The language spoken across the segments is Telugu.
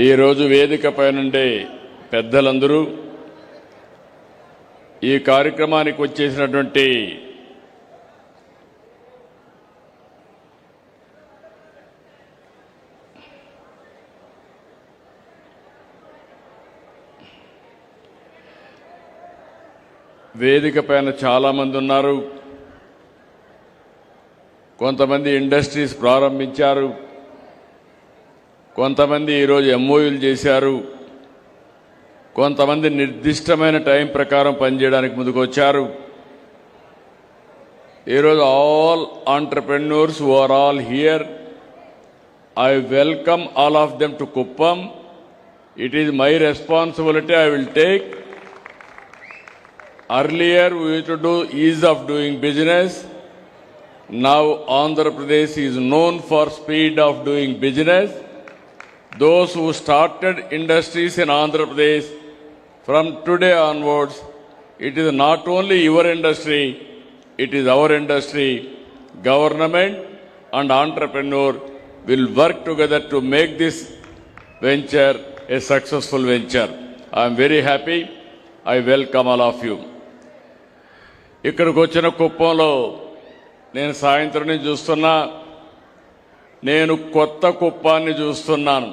ఈరోజు వేదిక పైనుండే పెద్దలందరూ ఈ కార్యక్రమానికి వచ్చేసినటువంటి వేదిక పైన చాలామంది ఉన్నారు. కొంతమంది ఇండస్ట్రీస్ ప్రారంభించారు, కొంతమంది ఈరోజు ఎంఓయూలు చేశారు, కొంతమంది నిర్దిష్టమైన టైం ప్రకారం పనిచేయడానికి ముందుకు వచ్చారు. ఈరోజు all entrepreneurs who are all here, I welcome all of them to Kuppam. It is my responsibility, I will take. Earlier we used to do ease of doing business. Now Andhra Pradesh is known for speed of doing business. Those who started industries in Andhra Pradesh, from today onwards, it is not only your industry, it is our industry. Government and entrepreneur will work together to make this venture a successful venture. I am very happy. I welcome all of you. ఇక్కడికి వచ్చిన కుప్పంలో నేను సాయంత్రం నుంచి చూస్తున్నా, నేను కొత్త కుప్పాన్ని చూస్తున్నాను.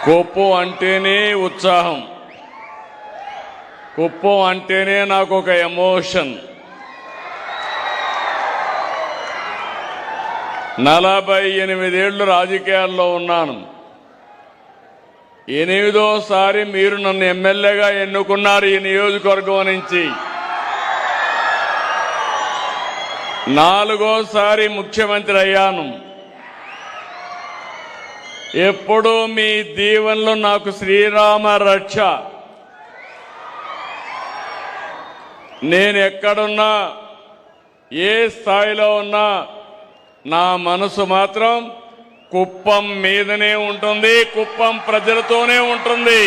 కుప్పం అంటేనే ఉత్సాహం, కుప్పం అంటేనే నాకు ఒక ఎమోషన్. 48 ఏళ్ళు రాజకీయాల్లో ఉన్నాను. 8వ సారి మీరు నన్ను ఎమ్మెల్యేగా ఎన్నుకున్నారు ఈ నియోజకవర్గం నుంచి. 4వ సారి ముఖ్యమంత్రి అయ్యాను. ఎప్పుడూ మీ దీవెనలు నాకు శ్రీరామ రక్ష. నేను ఎక్కడున్నా, ఏ స్థాయిలో ఉన్నా, నా మనసు మాత్రం కుప్పం మీదనే ఉంటుంది, కుప్పం ప్రజలతోనే ఉంటుంది.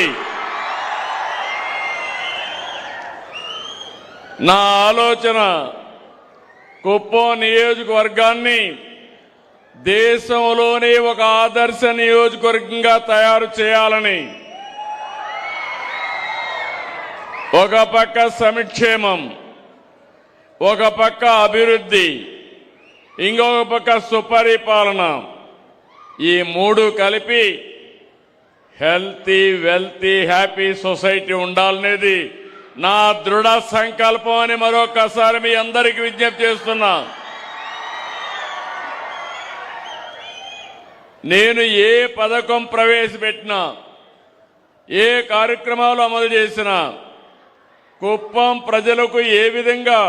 నా ఆలోచన కుప్పం నియోజకవర్గాన్ని దేశంలోనే ఒక ఆదర్శ నియోజకవర్గంగా తయారు చేయాలని. ఒక పక్క సంక్షేమం, ఒక పక్క అభివృద్ధి, ఇంకొక పక్క సుపరిపాలన, ఈ 3 కలిపి హెల్తీ, వెల్తీ, హ్యాపీ సొసైటీ ఉండాలనేది నా దృఢ సంకల్పం అని మరొకసారి మీ అందరికీ విజ్ఞప్తి చేస్తున్నా. నేను ఏ పథకం ప్రవేశపెట్టినా, ఏ కార్యక్రమాలు అమలు చేసినా కుప్పం ప్రజలకు ఏ విధంగా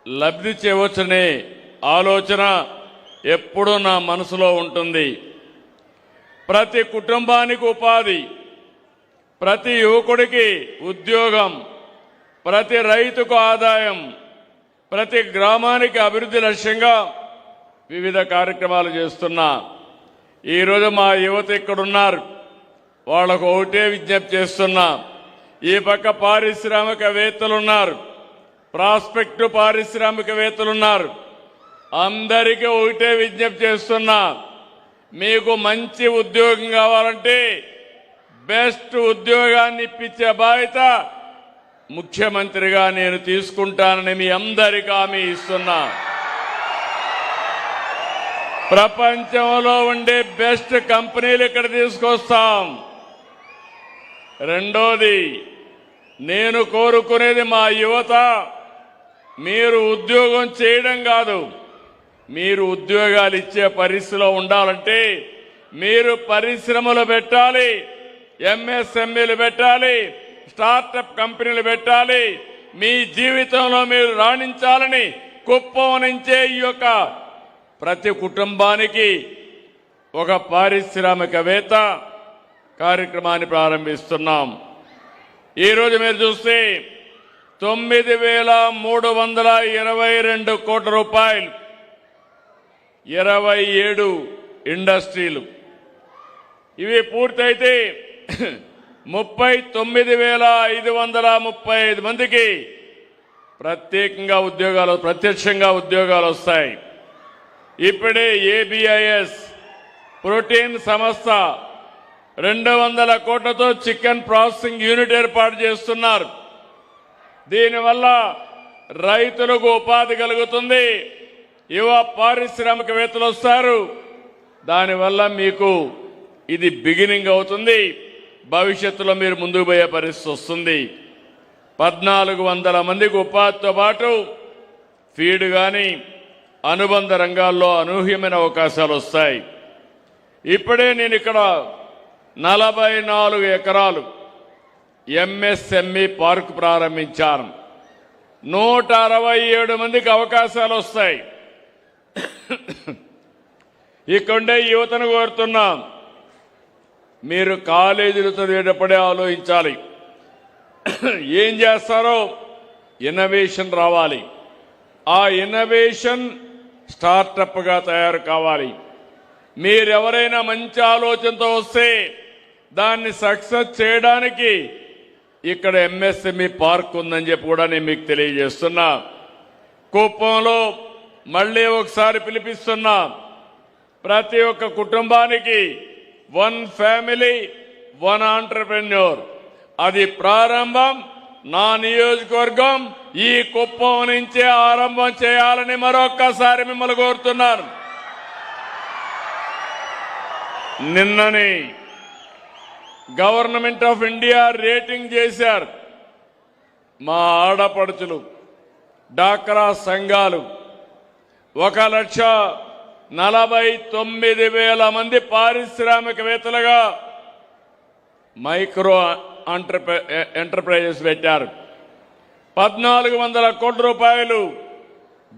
లబ్ధి చేయవచ్చనే ఆలోచన ఎప్పుడూ నా మనసులో ఉంటుంది. ప్రతి కుటుంబానికి ఉపాధి, ప్రతి యువకుడికి ఉద్యోగం, ప్రతి రైతుకు ఆదాయం, ప్రతి గ్రామానికి అభివృద్ధి లక్ష్యంగా వివిధ కార్యక్రమాలు చేస్తున్నా. ఈరోజు మా యువత ఇక్కడున్నారు, వాళ్లకు ఒకటే విజ్ఞప్తి చేస్తున్నా. ఈ పక్క పారిశ్రామికవేత్తలున్నారు, ప్రాస్పెక్టివ్ పారిశ్రామికవేత్తలున్నారు. అందరికీ ఒకటే విజ్ఞప్తి చేస్తున్నా, మీకు మంచి ఉద్యోగం కావాలంటే బెస్ట్ ఉద్యోగాన్ని ఇప్పించే బాధ్యత ముఖ్యమంత్రిగా నేను తీసుకుంటానని మీ అందరికీ హామీ ఇస్తున్నా. ప్రపంచంలో ఉండే బెస్ట్ కంపెనీలు ఇక్కడ తీసుకొస్తాం. రెండోది, నేను కోరుకునేది మా యువత మీరు ఉద్యోగం చేయడం కాదు, మీరు ఉద్యోగాలు ఇచ్చే పరిస్థితిలో ఉండాలంటే మీరు పరిశ్రమలు పెట్టాలి, ఎంఎస్ఎంఈలు పెట్టాలి, స్టార్టప్ కంపెనీలు పెట్టాలి. మీ జీవితంలో మీరు రాణించాలని కుప్పం నుంచే ఈ యొక్క ప్రతి కుటుంబానికి ఒక పారిశ్రామికవేత్త కార్యక్రమాన్ని ప్రారంభిస్తున్నాం. ఈరోజు మీరు చూస్తే 9,322 కోట్ల రూపాయలు, 27 ఇండస్ట్రీలు. ఇవి పూర్తయితే 39,535 మందికి ప్రత్యేకంగా ఉద్యోగాలు, ప్రత్యక్షంగా ఉద్యోగాలు వస్తాయి. ఇప్పుడే ఏబిఐఎస్ ప్రోటీన్ సంస్థ 200 కోట్లతో చికెన్ ప్రాసెసింగ్ యూనిట్ ఏర్పాటు చేస్తున్నారు. దీనివల్ల రైతులకు ఉపాధి కలుగుతుంది, యువ పారిశ్రామికవేత్తలు వస్తారు. దానివల్ల మీకు ఇది బిగినింగ్ అవుతుంది. భవిష్యత్తులో మీరు ముందుకు పోయే పరిస్థితి వస్తుంది. 1400 మందికి ఉపాధితో పాటు ఫీడ్ కానీ అనుబంధ రంగాల్లో అనూహ్యమైన అవకాశాలు వస్తాయి. ఇప్పుడే నేను ఇక్కడ 44 ఎకరాలు ఎంఎస్ఎంఈ పార్క్ ప్రారంభించాను. 167 మందికి అవకాశాలు వస్తాయి. ఇక్కడే యువతను కోరుతున్నాం, మీరు కాలేజీలు చదివేటప్పుడే ఆలోచించాలి. ఏం చేస్తారో ఇన్నోవేషన్ రావాలి. ఆ ఇన్నోవేషన్ స్టార్టప్గా తయారు కావాలి. మీరెవరైనా మంచి ఆలోచనతో వస్తే దాన్ని సక్సెస్ చేయడానికి ఇక్కడ ఎంఎస్ఎంఈ పార్క్ ఉందని చెప్పి కూడా నేను మీకు తెలియజేస్తున్నా. కుప్పంలో మళ్ళీ ఒకసారి పిలిపిస్తున్నా, ప్రతి ఒక్క కుటుంబానికి 1 ఫ్యామిలీ 1 ఆంటర్‌ప్రెన్యూర్. అది ప్రారంభం నా నియోజకవర్గం ఈ కుప్పం నుంచే ఆరంభం చేయాలని మరొక్కసారి మిమ్మల్ని కోరుతున్నాను. నిన్ననే గవర్నమెంట్ ఆఫ్ ఇండియా రేటింగ్ చేశారు. మా ఆడపడుచులు డాక్రా సంఘాలు 1,49,000 మంది పారిశ్రామికవేత్తలుగా మైక్రో ఎంటర్ప్రైజెస్ పెట్టారు. 1,400 కోట్ల రూపాయలు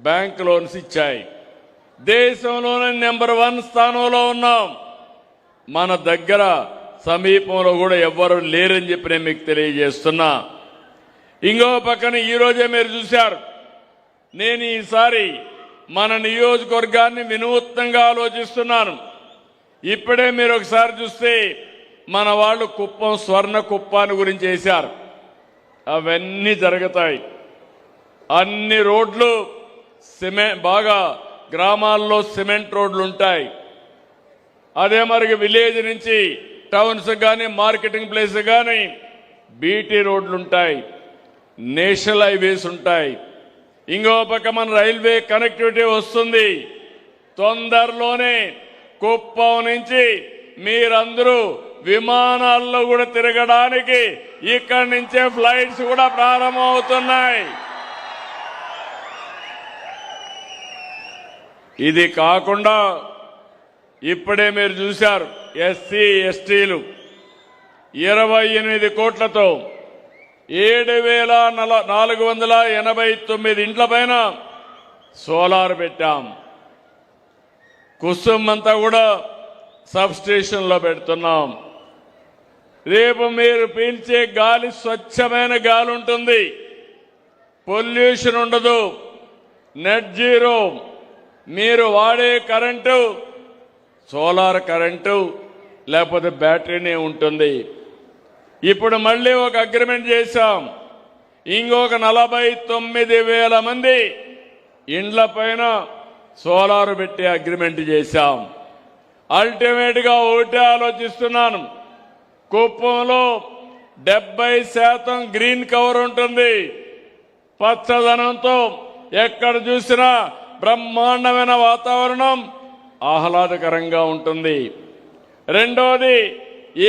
బ్యాంక్ లోన్స్ ఇచ్చాయి. దేశంలోనే నెంబర్ 1 స్థానంలో ఉన్నాం. మన దగ్గర సమీపంలో కూడా ఎవ్వరూ లేరని చెప్పి నేను మీకు తెలియజేస్తున్నా. ఇంకో పక్కన ఈరోజే మీరు చూశారు, నేను ఈసారి మన నియోజకవర్గాన్ని వినూత్నంగా ఆలోచిస్తున్నాను. ఇప్పుడే మీరు ఒకసారి చూస్తే మన వాళ్ళు కుప్పం స్వర్ణ కుప్పాన్ని గురించి చేశారు. అవన్నీ జరుగుతాయి. అన్ని రోడ్లు బాగా గ్రామాల్లో సిమెంట్ రోడ్లు ఉంటాయి. అదే మరి విలేజ్ నుంచి టౌన్స్ కానీ మార్కెటింగ్ ప్లేస్ కానీ బీటీ రోడ్లు ఉంటాయి, నేషనల్ హైవేస్ ఉంటాయి. ఇంకో పక్క మన రైల్వే కనెక్టివిటీ వస్తుంది. తొందరలోనే కుప్పం నుంచి మీరందరూ విమానాల్లో కూడా తిరగడానికి ఇక్కడి నుంచే ఫ్లైట్స్ కూడా ప్రారంభమవుతున్నాయి. ఇది కాకుండా ఇప్పుడే మీరు చూశారు, ఎస్సీ ఎస్టీలు 28 కోట్లతో 7,489 ఇండ్ల పైన సోలార్ పెట్టాం. కుసుమ్ అంతా కూడా సబ్ స్టేషన్లో పెడుతున్నాం. రేపు మీరు పీల్చే గాలి స్వచ్ఛమైన గాలి ఉంటుంది, పొల్యూషన్ ఉండదు, నెట్ జీరో. మీరు వాడే కరెంటు సోలార్ కరెంటు లేకపోతే బ్యాటరీనే ఉంటుంది. ఇప్పుడు మళ్ళీ ఒక అగ్రిమెంట్ చేశాం. ఇంకొక 49,000 మంది ఇండ్ల పైన సోలార్ పెట్టి అగ్రిమెంట్ చేశాం. అల్టిమేట్ గా ఒకటే ఆలోచిస్తున్నాను, కుప్పంలో 70% గ్రీన్ కవర్ ఉంటుంది. పచ్చదనంతో ఎక్కడ చూసినా బ్రహ్మాండమైన వాతావరణం ఆహ్లాదకరంగా ఉంటుంది. రెండోది,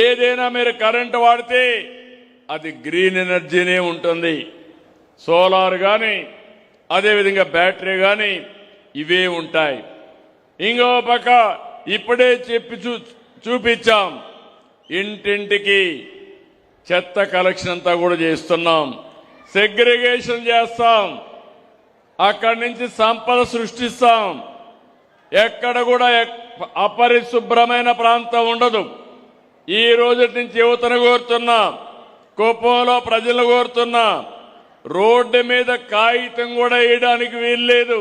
ఏదైనా మీరు కరెంటు వాడితే అది గ్రీన్ ఎనర్జీనే ఉంటుంది. సోలార్ కానీ అదేవిధంగా బ్యాటరీ కానీ ఇవే ఉంటాయి. ఇంకో పక్క ఇప్పుడే చెప్పి చూపించాం, ఇంటింటికి చెత్త కలెక్షన్ అంతా కూడా చేస్తున్నాం. సెగ్రిగేషన్ చేస్తాం, అక్కడి నుంచి సంపద సృష్టిస్తాం. ఎక్కడ కూడా అపరిశుభ్రమైన ప్రాంతం ఉండదు. ఈ రోజు నుంచి యువతను కోరుతున్నా, కుప్పంలో ప్రజలు కోరుతున్నా, రోడ్డు మీద కాగితం కూడా వేయడానికి వీల్లేదు.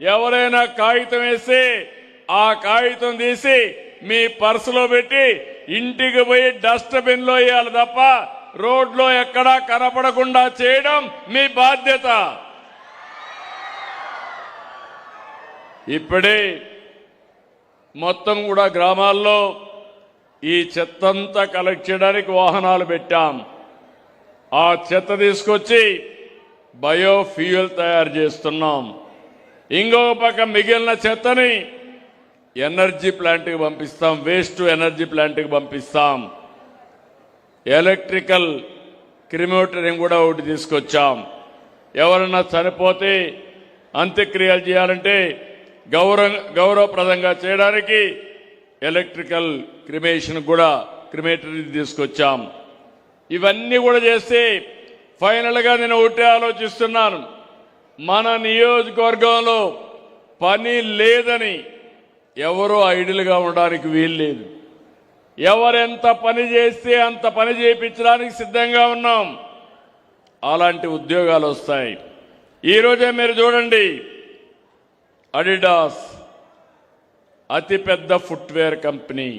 ఎవరైనా కాగితం వేస్తే ఆ కాగితం తీసి మీ పర్సులో పెట్టి ఇంటికి పోయి డస్ట్బిన్ లో వేయాలి తప్ప రోడ్లో ఎక్కడా కనపడకుండా చేయడం మీ బాధ్యత. ఇప్పుడే మొత్తం కూడా గ్రామాల్లో ఈ చెత్తంతా కలెక్ట్ చేయడానికి వాహనాలు పెట్టాం. ఆ చెత్త తీసుకొచ్చి బయోఫ్యూయల్ తయారు చేస్తున్నాం. ఇంకో పక్క మిగిలిన చెత్తని ఎనర్జీ ప్లాంట్కి పంపిస్తాం, వేస్ట్ టు ఎనర్జీ ప్లాంట్కి పంపిస్తాం. ఎలక్ట్రికల్ క్రిమేటోరియం కూడా ఒకటి తీసుకొచ్చాం. ఎవరన్నా చనిపోతే అంత్యక్రియలు చేయాలంటే గౌరవప్రదంగా చేయడానికి ఎలక్ట్రికల్ క్రిమేషన్ కూడా క్రిమేటరీ తీసుకొచ్చాం. ఇవన్నీ కూడా చేస్తే ఫైనల్గా నేను ఒకటే ఆలోచిస్తున్నాను, మన నియోజకవర్గంలో పని లేదని ఎవరో ఐడియల్గా ఉండడానికి వీల్లేదు. ఎవరెంత పని చేస్తే అంత పని చేయించడానికి సిద్ధంగా ఉన్నాం. అలాంటి ఉద్యోగాలు వస్తాయి. ఈరోజే మీరు చూడండి, అడిడాస్ అతిపెద్ద ఫుట్వేర్ కంపెనీ,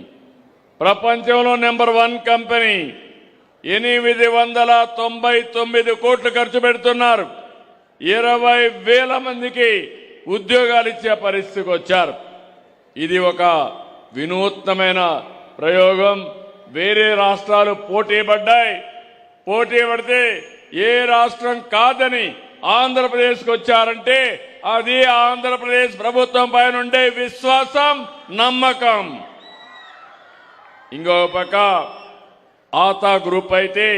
ప్రపంచంలో నెంబర్ 1 కంపెనీ, 899 కోట్లు ఖర్చు పెడుతున్నారు. 20,000 మందికి ఉద్యోగాలు ఇచ్చే పరిస్థితికి వచ్చారు. ఇది ఒక వినూత్నమైన ప్రయోగం. వేరే రాష్ట్రాలు పోటీ పడితే ఏ రాష్ట్రం కాదని ఆంధ్రప్రదేశ్కి వచ్చారంటే అది ఆంధ్రప్రదేశ్ ప్రభుత్వం పైన ఉండే విశ్వాసం, నమ్మకం. ఇంకో పక్క ఆతా గ్రూప్ అయితే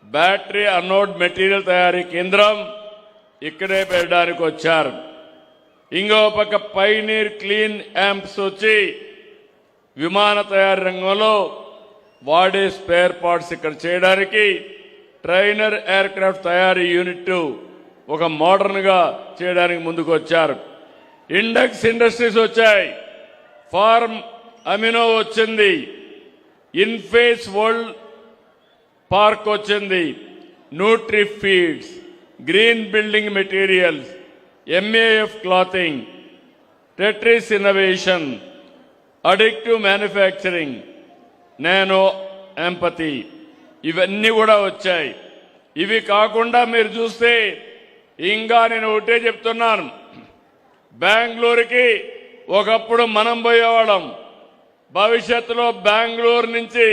బ్యాటరీ అనోడ్ మెటీరియల్ తయారీ కేంద్రం ఇక్కడే పెట్టడానికి వచ్చారు. ఇంకో పక్క పైనీర్ క్లీన్ యాంప్స్ వచ్చి విమాన తయారీ రంగంలో వాడే స్పేర్ పార్ట్స్ ఇక్కడ చేయడానికి ట్రైనర్ ఎయిర్ క్రాఫ్ట్ తయారీ యూనిట్ ఒక మోడర్న్ గా చేయడానికి ముందుకు వచ్చారు. ఇండెక్స్ ఇండస్ట్రీస్ వచ్చాయి, ఫార్మ్ అమినో వచ్చింది, ఇన్ఫేస్ వరల్డ్ పార్క్ వచ్చింది, nutri feeds, green building materials, MAF clothing, Tetris innovation, అడిక్టివ్ మ్యానుఫ్యాక్చరింగ్, నానో ఎంపతి, ఇవన్నీ కూడా వచ్చాయి. ఇవి కాకుండా మీరు చూస్తే ఇంకా నేను ఒకటే చెప్తున్నాను, బెంగళూరుకి ఒకప్పుడు మనం పోయేవాళ్ళం. భవిష్యత్తులో బెంగళూరు నుంచి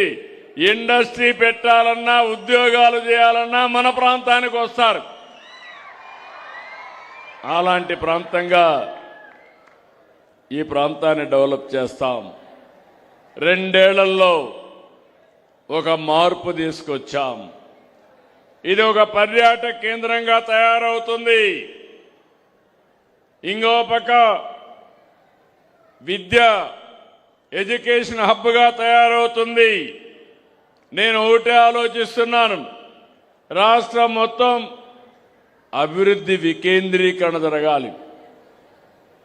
ఇండస్ట్రీ పెట్టాలన్నా ఉద్యోగాలు చేయాలన్నా మన ప్రాంతానికి వస్తారు. అలాంటి ప్రాంతంగా ఈ ప్రాంతాన్ని డెవలప్ చేస్తాం. 2 ఏళ్లలో ఒక మార్పు తీసుకొచ్చాం. ఇది ఒక పర్యాటక కేంద్రంగా తయారవుతుంది. ఇంకో పక్క విద్య ఎడ్యుకేషన్ హబ్గా తయారవుతుంది. నేను ఒకటే ఆలోచిస్తున్నాను, రాష్ట్రం మొత్తం అభివృద్ధి వికేంద్రీకరణ జరగాలి.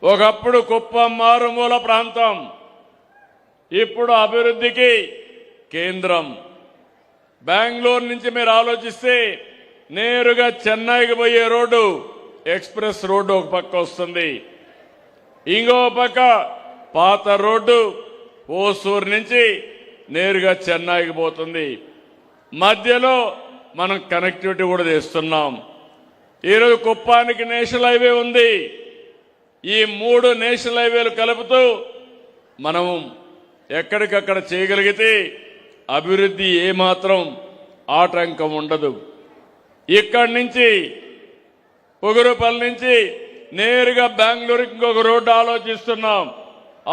ఒకప్పుడు కుప్పం మారుమూల ప్రాంతం, ఇప్పుడు అభివృద్ధికి కేంద్రం. బెంగళూరు నుంచి మీరు ఆలోచిస్తే నేరుగా చెన్నైకి పోయే రోడ్డు ఎక్స్ప్రెస్ రోడ్డు ఒక పక్క వస్తుంది, ఇంకో పక్క పాత రోడ్డు ఓసూరు నుంచి నేరుగా చెన్నైకి పోతుంది. మధ్యలో మనం కనెక్టివిటీ కూడా చేస్తున్నాం. ఈరోజు కుప్పానికి నేషనల్ హైవే ఉంది. ఈ 3 నేషనల్ హైవేలు కలుపుతూ మనం ఎక్కడికక్కడ చేయగలిగితే అభివృద్ధి ఏమాత్రం ఆటంకం ఉండదు. ఇక్కడి నుంచి పొగురుపల్లి నుంచి నేరుగా బెంగళూరుకి ఇంకొక రోడ్డు ఆలోచిస్తున్నాం.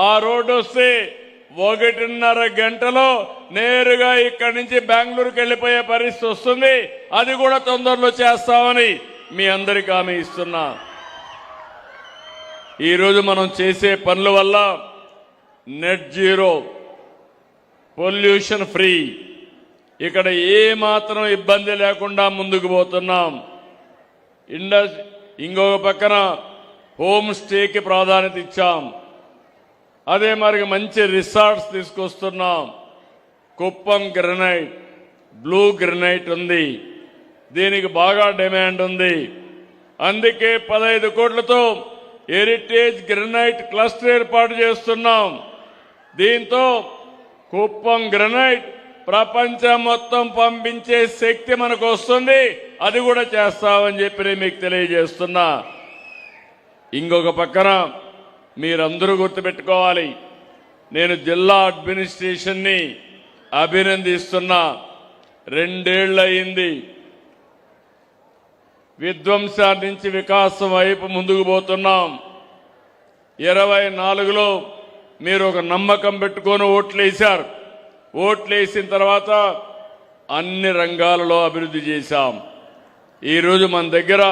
ఆ రోడ్డు వస్తే 1.5 గంటలో నేరుగా ఇక్కడి నుంచి బెంగళూరుకి వెళ్ళిపోయే పరిస్థితి వస్తుంది. అది కూడా తొందరలో చేస్తామని మీ అందరికీ హామీ ఇస్తున్నా. ఈరోజు మనం చేసే పనుల వల్ల నెట్ జీరో, పొల్యూషన్ ఫ్రీ, ఇక్కడ ఏ మాత్రం ఇబ్బంది లేకుండా ముందుకు పోతున్నాం. ఇంకొక పక్కన హోమ్ స్టేకి ప్రాధాన్యత ఇచ్చాం. అదే మరి మంచి రిసార్ట్స్ తీసుకొస్తున్నాం. కుప్పం గ్రనైట్, బ్లూ గ్రనైట్ ఉంది, దీనికి బాగా డిమాండ్ ఉంది. అందుకే 15 కోట్లతో హెరిటేజ్ గ్రనైట్ క్లస్టర్ ఏర్పాటు చేస్తున్నాం. దీంతో కుప్పం గ్రనైట్ ప్రపంచం మొత్తం పంపించే శక్తి మనకు వస్తుంది. అది కూడా చేస్తామని చెప్పి మీకు తెలియజేస్తున్నా. ఇంకొక పక్కన మీరందరూ గుర్తుపెట్టుకోవాలి. నేను జిల్లా అడ్మినిస్ట్రేషన్ని అభినందిస్తున్నా. 2 ఏళ్ళు అయింది. విధ్వంసం నుంచి వికాసం వైపు ముందుకు పోతున్నాం. 24లో మీరు ఒక నమ్మకం పెట్టుకొని ఓట్లేశారు. ఓట్లేసిన తర్వాత అన్ని రంగాలలో అభివృద్ధి చేశాం. ఈరోజు మన దగ్గర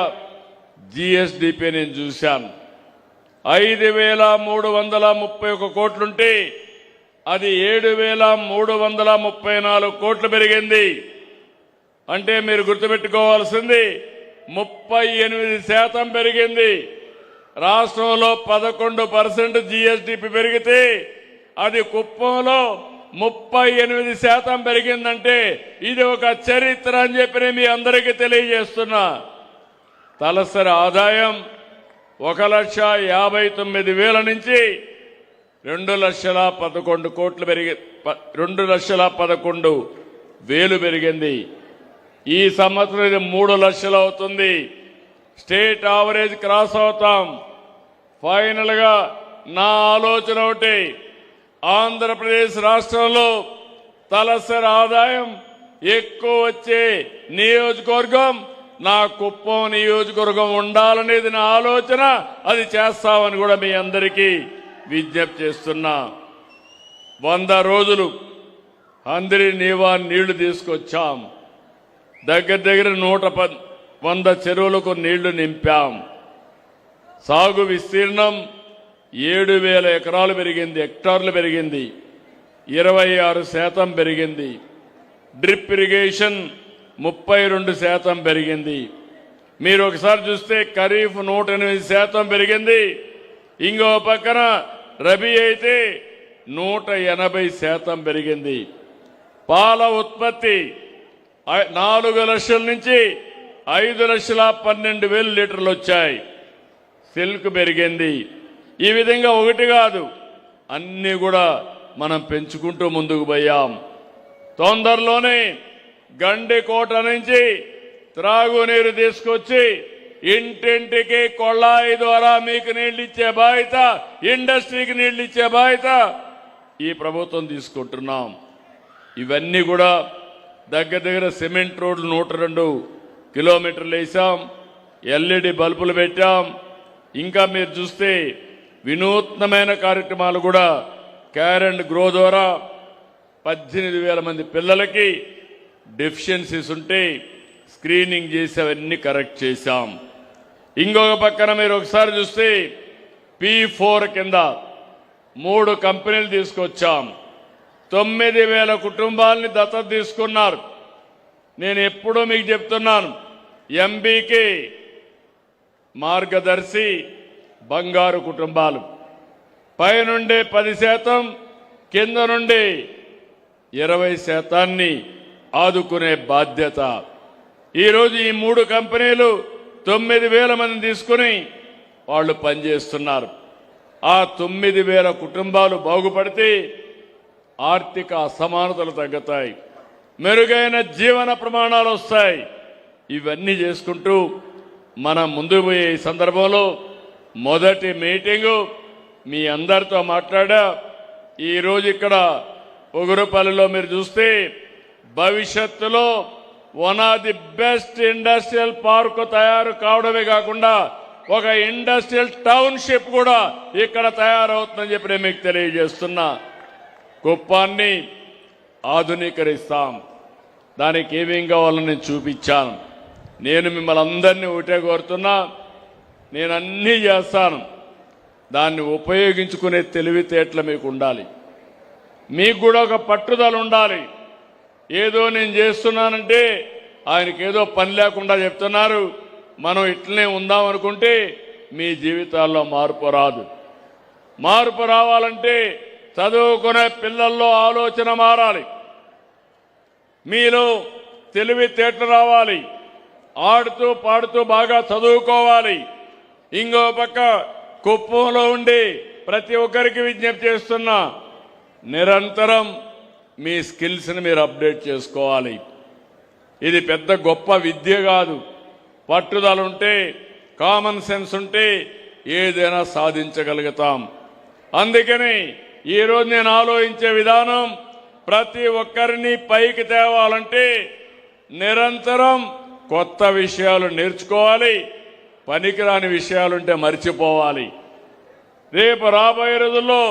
జిఎస్డిపి నేను చూశాను. 5,331 కోట్లుంటే అది 7,334 కోట్లు పెరిగింది. అంటే మీరు గుర్తుపెట్టుకోవాల్సింది 38% పెరిగింది. రాష్ట్రంలో 11% జిఎస్డిపి పెరిగితే అది కుప్పంలో 38% పెరిగిందంటే ఇది ఒక చరిత్ర అని చెప్పి మీ అందరికీ తెలియజేస్తున్నా. తలసరి ఆదాయం 1,59,000 నుంచి 2,11 కోట్లు పెరిగి 2,11,000 పెరిగింది. ఈ సంవత్సరం ఇది 3 లక్షలు అవుతుంది. స్టేట్ యావరేజ్ క్రాస్ అవుతాం. ఫైనల్ గా నా ఆలోచన ఒకటి, ఆంధ్రప్రదేశ్ రాష్ట్రంలో తలసరి ఆదాయం ఎక్కువ వచ్చే నియోజకవర్గం నా కుప్పం నియోజకవర్గం ఉండాలనేది నా ఆలోచన. అది చేస్తామని కూడా మీ అందరికీ విజ్ఞప్తి చేస్తున్నా. 100 రోజులు అందరి నీవా నీళ్లు తీసుకొచ్చాం. దగ్గర 100 చెరువులకు నీళ్లు నింపాం. సాగు విస్తీర్ణం 7,000 ఎకరాలు పెరిగింది, హెక్టార్లు పెరిగింది, 26% పెరిగింది. డ్రిప్ ఇరిగేషన్ 32% పెరిగింది. మీరు ఒకసారి చూస్తే ఖరీఫ్ 108% పెరిగింది. ఇంకో పక్కన రబీ అయితే 180% పెరిగింది. పాల ఉత్పత్తి 4 లక్షల నుంచి 5,12,000 లీటర్లు వచ్చాయి. సిల్క్ పెరిగింది. ఈ విధంగా ఒకటి కాదు, అన్ని కూడా మనం పెంచుకుంటూ ముందుకు పోయాం. తొందరలోనే గండికోట నుంచి త్రాగునీరు తీసుకొచ్చి ఇంటింటికి కొళాయి ద్వారా మీకు నీళ్లు ఇచ్చే బాధ్యత, ఇండస్ట్రీకి నీళ్లు ఇచ్చే బాధ్యత ఈ ప్రభుత్వం తీసుకుంటున్నాం. ఇవన్నీ కూడా దగ్గర సిమెంట్ రోడ్లు 102 కిలోమీటర్లు వేసాం. ఎల్ఈడి బల్బులు పెట్టాం. ఇంకా మీరు చూస్తే వినూత్నమైన కార్యక్రమాలు కూడా కేర్ అండ్ గ్రో ద్వారా 18,000 మంది పిల్లలకి డెఫిషియన్సీస్ ఉంటే స్క్రీనింగ్ చేసి అవన్నీ కరెక్ట్ చేశాం. ఇంకొక పక్కన మీరు ఒకసారి చూస్తే P4 కింద 3 కంపెనీలు తీసుకొచ్చాం. 9,000 కుటుంబాలని దత్తత తీసుకున్నారు. నేను ఎప్పుడూ మీకు చెప్తున్నాను, ఎంబీకి మార్గదర్శి బంగారు కుటుంబాలు, పైనుండే 10%, కింద నుండి 20% ఆదుకునే బాధ్యత. ఈరోజు ఈ 3 కంపెనీలు 9,000 మందిని తీసుకుని వాళ్ళు పనిచేస్తున్నారు. ఆ 9,000 కుటుంబాలు బాగుపడితే ఆర్థిక అసమానతలు తగ్గుతాయి, మెరుగైన జీవన ప్రమాణాలు వస్తాయి. ఇవన్నీ చేసుకుంటూ మనం ముందుకు పోయే ఈ సందర్భంలో మొదటి మీటింగు మీ అందరితో మాట్లాడా. ఈరోజు ఇక్కడ ఉగురుపల్లిలో మీరు చూస్తే భవిష్యత్తులో one of the best industrial park తయారు కావడమే కాకుండా ఒక ఇండస్ట్రియల్ టౌన్షిప్ కూడా ఇక్కడ తయారవుతుందని చెప్పి నేను మీకు తెలియజేస్తున్నా. కుప్పాన్ని ఆధునీకరిస్తాం. దానికి ఏమేం కావాలో నేను చూపించాను. నేను మిమ్మల్ని అందరినీ ఒకటే కోరుతున్నా, నేను అన్నీ చేస్తాను. దాన్ని ఉపయోగించుకునే తెలివితేటలు మీకు ఉండాలి. మీకు కూడా ఒక పట్టుదల ఉండాలి. ఏదో నేను చేస్తున్నానంటే ఆయనకి ఏదో పని లేకుండా చెప్తున్నారు, మనం ఇట్లనే ఉందాం అనుకుంటే మీ జీవితాల్లో మార్పు రాదు. మార్పు రావాలంటే చదువుకునే పిల్లల్లో ఆలోచన మారాలి, మీలో తెలివితేటలు రావాలి, ఆడుతూ పాడుతూ బాగా చదువుకోవాలి. ఇంకో పక్క కుప్పంలో ఉండి ప్రతి ఒక్కరికి విజ్ఞప్తి చేస్తున్నా, నిరంతరం మీ స్కిల్స్ని మీరు అప్డేట్ చేసుకోవాలి. ఇది పెద్ద గొప్ప విద్య కాదు. పట్టుదల ఉంటే, కామన్ సెన్స్ ఉంటే ఏదైనా సాధించగలుగుతాం. అందుకని ఈరోజు నేను ఆలోచించే విధానం, ప్రతి ఒక్కరిని పైకి తేవాలంటే నిరంతరం కొత్త విషయాలు నేర్చుకోవాలి, పనికిరాని విషయాలుంటే మర్చిపోవాలి. రేపు రాబోయే రోజుల్లో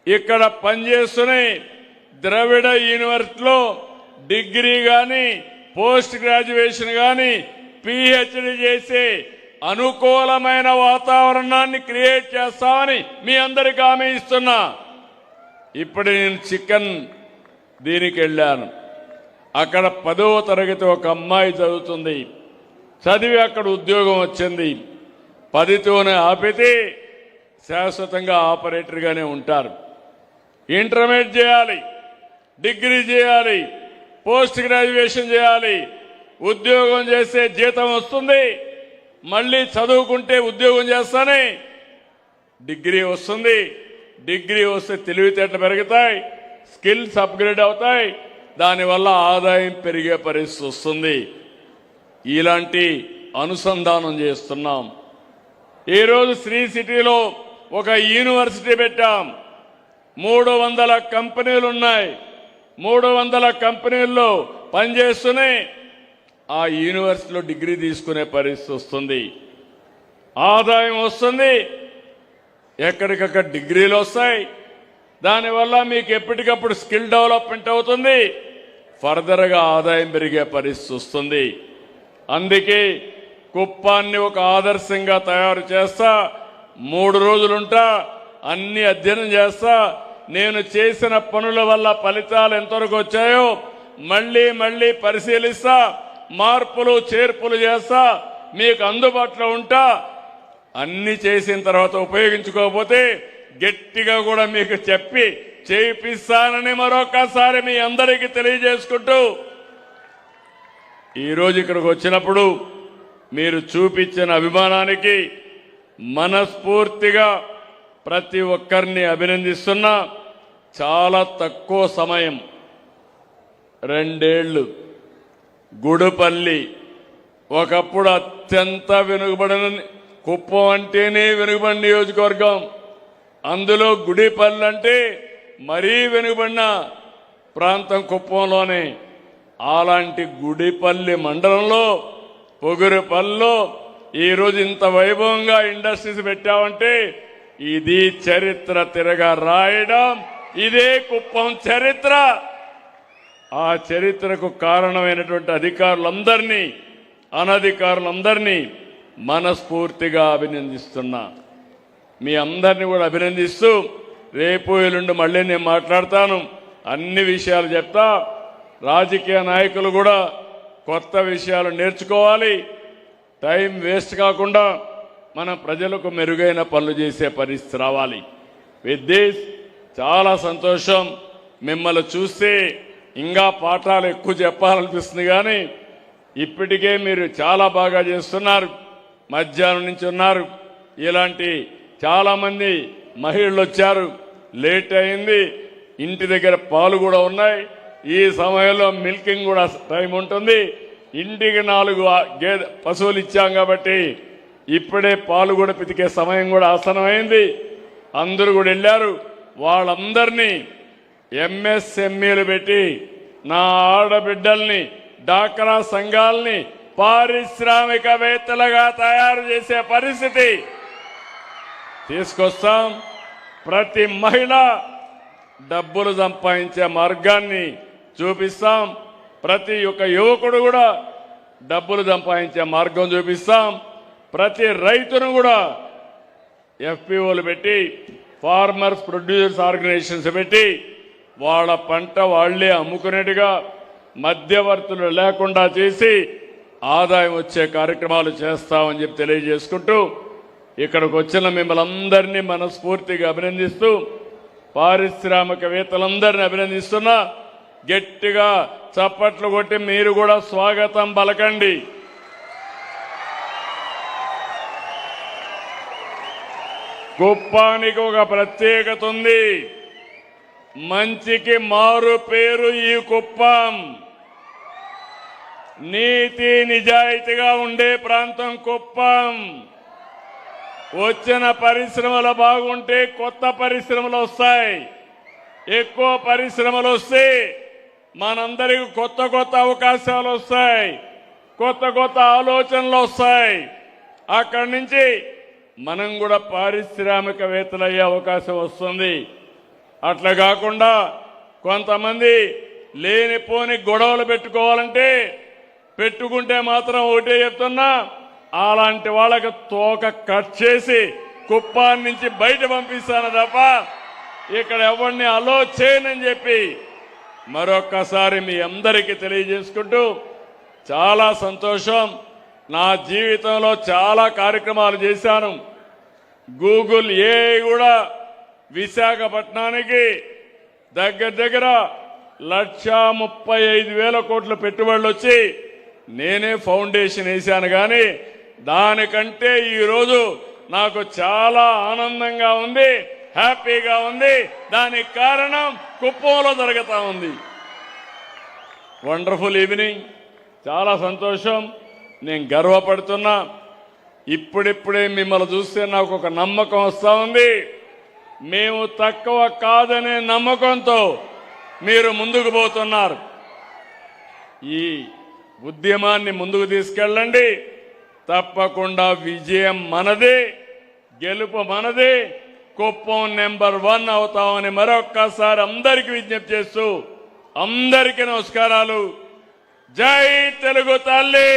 ఇక్కడ పనిచేస్తున్న ద్రవిడ యూనివర్సిటీలో డిగ్రీ కానీ పోస్ట్ గ్రాడ్యుయేషన్ కానీ పిహెచ్డి చేసే అనుకూలమైన వాతావరణాన్ని క్రియేట్ చేస్తామని మీ అందరికీ హామీ ఇస్తున్నా. ఇప్పుడు నేను చికెన్ దీనికి వెళ్ళాను. అక్కడ 10వ తరగతి ఒక అమ్మాయి చదువుతుంది. చదివి అక్కడ ఉద్యోగం వచ్చింది. 10తోనే ఆపితే శాశ్వతంగా ఆపరేటర్గానే ఉంటారు. ఇంటర్మీడియట్ చేయాలి, డిగ్రీ చేయాలి, పోస్ట్ గ్రాడ్యుయేషన్ చేయాలి, ఉద్యోగం చేస్తే జీతం వస్తుంది, మళ్ళీ చదువుకుంటే ఉద్యోగం చేస్తానే డిగ్రీ వస్తుంది. డిగ్రీ వస్తే తెలివితేటలు పెరుగుతాయి, స్కిల్స్ అప్గ్రేడ్ అవుతాయి, దానివల్ల ఆదాయం పెరిగే పరిస్థితి వస్తుంది. ఇలాంటి అనుసంధానం చేస్తున్నాం. ఈరోజు శ్రీ సిటీలో ఒక యూనివర్సిటీ పెట్టాం. 300 కంపెనీలు ఉన్నాయి. 300 కంపెనీల్లో పనిచేస్తూనే ఆ యూనివర్సిటీలో డిగ్రీ తీసుకునే పరిస్థితి వస్తుంది. ఆదాయం వస్తుంది, ఎక్కడికక్కడ డిగ్రీలు వస్తాయి. దానివల్ల మీకు ఎప్పటికప్పుడు స్కిల్ డెవలప్మెంట్ అవుతుంది, ఫర్దర్గా ఆదాయం పెరిగే పరిస్థితి వస్తుంది. అందుకే కుప్పాన్ని ఒక ఆదర్శంగా తయారు చేస్తా. 3 రోజులుంటా, అన్ని అధ్యయనం చేస్తా. నేను చేసిన పనుల వల్ల ఫలితాలు ఎంతవరకు వచ్చాయో మళ్ళీ మళ్ళీ పరిశీలిస్తా, మార్పులు చేర్పులు చేస్తా, మీకు అందుబాటులో ఉంటా. అన్ని చేసిన తర్వాత ఉపయోగించుకోకపోతే గట్టిగా కూడా మీకు చెప్పి చేయిస్తానని మరొకసారి మీ అందరికీ తెలియజేసుకుంటూ, ఈరోజు ఇక్కడికి వచ్చినప్పుడు మీరు చూపించిన అభిమానానికి మనస్ఫూర్తిగా ప్రతి ఒక్కరిని అభినందిస్తున్నా. చాలా తక్కువ సమయం, 2 ఏళ్లు గుడిపల్లి ఒకప్పుడు అత్యంత వెనుకబడిన, కుప్పం అంటేనే వెనుకబడిన నియోజకవర్గం, అందులో గుడిపల్లి అంటే మరీ వెనుకబడిన ప్రాంతం కుప్పంలోనే. అలాంటి గుడిపల్లి మండలంలో పొగురుపల్లిలో ఈరోజు ఇంత వైభవంగా ఇండస్ట్రీస్ పెట్టామంటే ఇది చరిత్ర తిరగా రాయడం, ఇదే కుప్పం చరిత్ర. ఆ చరిత్రకు కారణమైనటువంటి అధికారులందరినీ, అనధికారులందరినీ మనస్ఫూర్తిగా అభినందిస్తున్నా. మీ అందరినీ కూడా అభినందిస్తూ, రేపు ఎల్లుండి మళ్ళీ నేను మాట్లాడతాను, అన్ని విషయాలు చెప్తా. రాజకీయ నాయకులు కూడా కొత్త విషయాలు నేర్చుకోవాలి. టైం వేస్ట్ కాకుండా మన ప్రజలకు మెరుగైన పనులు చేసే పరిస్థితి రావాలి. విత్ దిస్ చాలా సంతోషం. మిమ్మల్ని చూస్తే ఇంకా పాఠాలు ఎక్కువ చెప్పాలనిపిస్తుంది, కానీ ఇప్పటికే మీరు చాలా బాగా చేస్తున్నారు. మధ్యాహ్నం నుంచి ఉన్నారు. ఇలాంటి చాలామంది మహిళలు వచ్చారు. లేట్ అయింది, ఇంటి దగ్గర పాలు కూడా ఉన్నాయి. ఈ సమయంలో మిల్కింగ్ కూడా టైం ఉంటుంది. ఇంటికి 4 పశువులు ఇచ్చాం కాబట్టి ఇప్పుడే పాలు కూడా పితికే సమయం కూడా ఆసనమైంది. అందరూ కూడా వెళ్ళారు. వాళ్ళందరినీ ఎంఎస్ఎంఈలు పెట్టి నా ఆడబిడ్డల్ని, డాక్రా సంఘాలని పారిశ్రామికవేత్తలుగా తయారు చేసే పరిస్థితి తీసుకొస్తాం. ప్రతి మహిళ డబ్బులు సంపాదించే మార్గాన్ని చూపిస్తాం. ప్రతి ఒక్క యువకుడు కూడా డబ్బులు సంపాదించే మార్గం చూపిస్తాం. ప్రతి రైతును కూడా ఎఫ్పిఓలు పెట్టి, ఫార్మర్స్ ప్రొడ్యూసర్స్ ఆర్గనైజేషన్స్ పెట్టి వాళ్ళ పంట వాళ్లే అమ్ముకునేట్టుగా మధ్యవర్తులు లేకుండా చేసి ఆదాయం వచ్చే కార్యక్రమాలు చేస్తామని చెప్పి తెలియజేసుకుంటూ, ఇక్కడికి వచ్చిన మిమ్మల్ని అందరినీ మనస్ఫూర్తిగా అభినందిస్తూ, పారిశ్రామికవేత్తలందరినీ అభినందిస్తున్నా. గట్టిగా చప్పట్లు కొట్టి మీరు కూడా స్వాగతం పలకండి. కుప్పానికి ఒక ప్రత్యేకత ఉంది. మంచికి మారు పేరు ఈ కుప్పం. నీతి నిజాయితీగా ఉండే ప్రాంతం కుప్పం. వచ్చిన పరిశ్రమలు బాగుంటే కొత్త పరిశ్రమలు వస్తాయి. ఎక్కువ పరిశ్రమలు వస్తే మనందరికి కొత్త కొత్త అవకాశాలు వస్తాయి, కొత్త కొత్త ఆలోచనలు వస్తాయి. అక్కడి నుంచి మనం కూడా పారిశ్రామికవేత్తలు అయ్యే అవకాశం వస్తుంది. అట్లా కాకుండా కొంతమంది లేనిపోని గొడవలు పెట్టుకుంటే మాత్రం ఒకటే చెప్తున్నా, అలాంటి వాళ్ళకి తోక కట్ చేసి కుప్పాన్ని నుంచి బయట పంపిస్తాను తప్ప ఇక్కడ ఎవరిని అలో చేయనని చెప్పి మరొక్కసారి మీ అందరికీ తెలియజేసుకుంటూ, చాలా సంతోషం. నా జీవితంలో చాలా కార్యక్రమాలు చేశాను. గూగుల్ ఏఐ కూడా విశాఖపట్నానికి దగ్గర 1,35,000 కోట్ల పెట్టుబడులు వచ్చి నేనే ఫౌండేషన్ వేశాను. కానీ దానికంటే ఈరోజు నాకు చాలా ఆనందంగా ఉంది, హ్యాపీగా ఉంది. దానికి కారణం కుప్పంలో జరుగుతా ఉంది. వండర్ఫుల్ ఈవినింగ్, చాలా సంతోషం. నేను గర్వపడుతున్నా. ఇప్పుడిప్పుడే మిమ్మల్ని చూస్తే నాకు ఒక నమ్మకం వస్తూ ఉంది. మేము తక్కువ కాదనే నమ్మకంతో మీరు ముందుకు పోతున్నారు. ఈ ఉద్యమాన్ని ముందుకు తీసుకెళ్ళండి. తప్పకుండా విజయం మనదే, గెలుపు మనదే. కుప్పం నెంబర్ 1 అవుతామని మరొక్కసారి అందరికీ విజ్ఞప్తి చేస్తూ, అందరికీ నమస్కారాలు. జై తెలుగు తల్లి,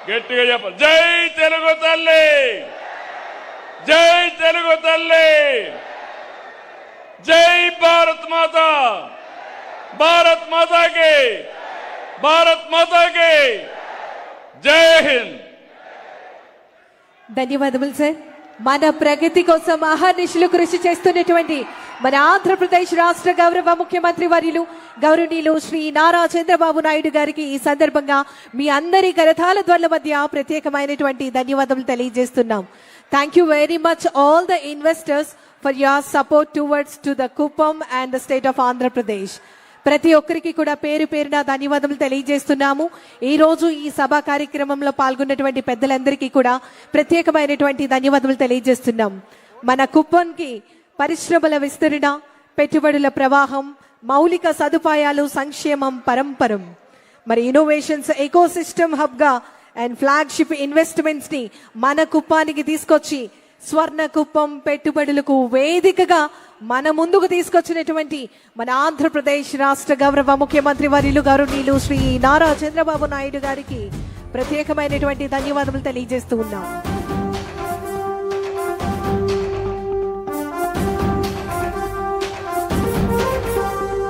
గట్టిగా చెప్పాలి. జై తెలుగు తల్లి, జై తెలుగు తల్లి, జై భారత్ మాతా, భారత్ మాతాకి, భారత్ మాతాకి జై హింద్. ధన్యవాదములు సార్. మన ప్రగతి కోసం అహర్నిశలు కృషి చేస్తున్నటువంటి మన ఆంధ్రప్రదేశ్ రాష్ట్ర గౌరవ ముఖ్యమంత్రి వర్యులు గౌరవనీయులు శ్రీ నారా చంద్రబాబు నాయుడు గారికి ఈ సందర్భంగా మీ అందరి కరతాళ ధ్వనుల మధ్య ప్రత్యేకమైనటువంటి ధన్యవాదాలు తెలియజేస్తున్నాం. Thank you very much all the investors for your support towards to the Kuppam and the state of Andhra Pradesh. ప్రతి ఒక్కరికి కూడా పేరు పేరున ధన్యవాదాలు తెలియజేస్తున్నాము. ఈ రోజు ఈ సభా కార్యక్రమంలో పాల్గొన్నటువంటి పెద్దలందరికీ కూడా ప్రత్యేకమైనటువంటి ధన్యవాదాలు తెలియజేస్తున్నాం. మన కుప్పంకి పరిశ్రమల విస్తరణ, పెట్టుబడుల ప్రవాహం, మౌలిక సదుపాయాలు, సంక్షేమం పరంపరం. మరి ఇన్నోవేషన్స్ ఎకోసిస్టమ్ హబ్ గా అండ్ ఫ్లాగ్షిప్ ఇన్వెస్ట్మెంట్స్ ని మన కుప్పానికి తీసుకొచ్చి స్వర్ణ కుప్పం పెట్టుబడులకు వేదికగా మన ముందుకు తీసుకొచ్చినటువంటి మన ఆంధ్రప్రదేశ్ రాష్ట్ర గౌరవ ముఖ్యమంత్రి వర్యులు గౌరవనీయులు శ్రీ నారా చంద్రబాబు నాయుడు గారికి ప్రత్యేకమైనటువంటి ధన్యవాదాలు తెలియజేస్తూ ఉన్నాం.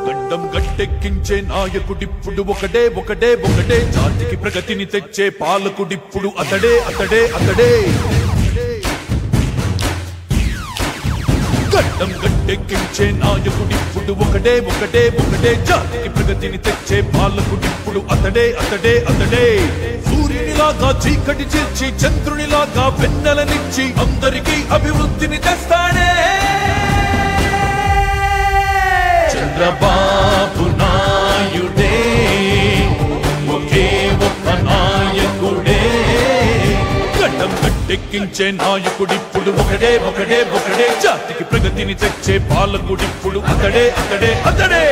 గడ్డం గట్టెక్కించే నాయకుడిప్పుడు ఒకడే ఒకడే ఒకడే, జాతికి ప్రగతిని తెచ్చే పాలకుడిప్పుడు అతడే అతడే అతడే. గడ్డం గట్టెక్కించే నాయకుడిప్పుడు ఒకడే ఒకడే ఒకడే, జాతికి ప్రగతిని తెచ్చే పాలకుడిప్పుడు అతడే అతడే అతడే. సూర్యునిలాగా చీకటి చేర్చి చంద్రునిలాగా వెన్నెలనిచ్చి అందరికీ అభివృద్ధిని తెస్తాడే చంద్రబాబు నాయుడే, ఒకే ఒక్క నాయకుడే. గడ్డం గట్టెక్కించే నాయకుడిప్పుడు ఒకడే ఒకడే ఒకడే, జాతికి ప్రగతిని తెచ్చే పాలకుడిప్పుడు అతడే అతడే అతడే.